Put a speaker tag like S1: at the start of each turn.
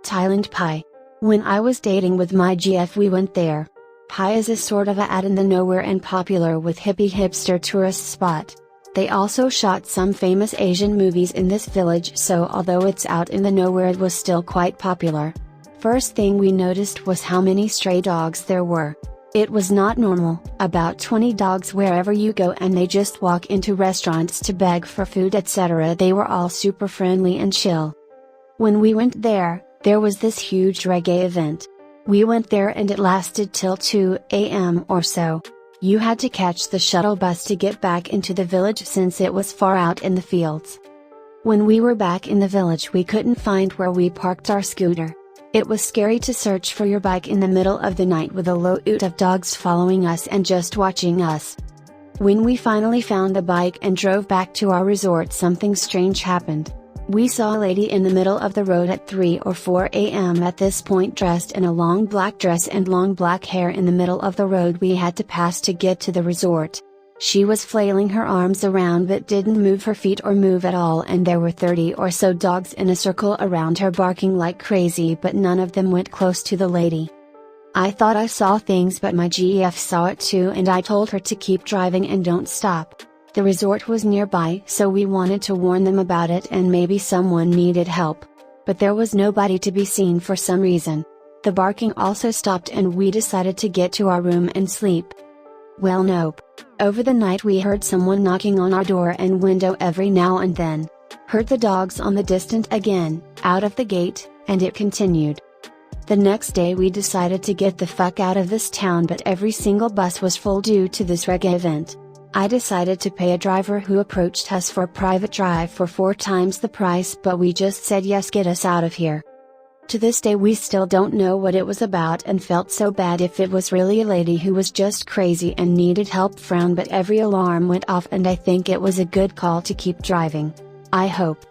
S1: Thailand Pai. When I was dating with my GF we went there. Pai is a sort of a out in the nowhere and popular with hippie hipster tourist spot. They also shot some famous Asian movies in this village, so although it's out in the nowhere it was still quite popular. First thing we noticed was how many stray dogs there were. It was not normal, about 20 dogs wherever you go, and they just walk into restaurants to beg for food etc. They were all super friendly and chill. When we went there was this huge reggae event. We went there and it lasted till 2 a.m. or so. You had to catch the shuttle bus to get back into the village since it was far out in the fields. When we were back in the village we couldn't find where we parked our scooter. It was scary to search for your bike in the middle of the night with a load of dogs following us and just watching us. When we finally found the bike and drove back to our resort, something strange happened. We saw a lady in the middle of the road at 3 or 4 a.m. at this point, dressed in a long black dress and long black hair in the middle of the road we had to pass to get to the resort. She was flailing her arms around but didn't move her feet or move at all, and there were 30 or so dogs in a circle around her barking like crazy, but none of them went close to the lady. I thought I saw things, but my GF saw it too, and I told her to keep driving and don't stop. The resort was nearby, so we wanted to warn them about it and maybe someone needed help. But there was nobody to be seen for some reason. The barking also stopped and we decided to get to our room and sleep. Well, nope. Over the night we heard someone knocking on our door and window every now and then. Heard the dogs on the distant again, out of the gate, and it continued. The next day we decided to get the fuck out of this town, but every single bus was full due to this reggae event. I decided to pay a driver who approached us for a private drive for 4 times the price, but we just said yes, get us out of here. To this day we still don't know what it was about and felt so bad if it was really a lady who was just crazy and needed help but every alarm went off and I think it was a good call to keep driving. I hope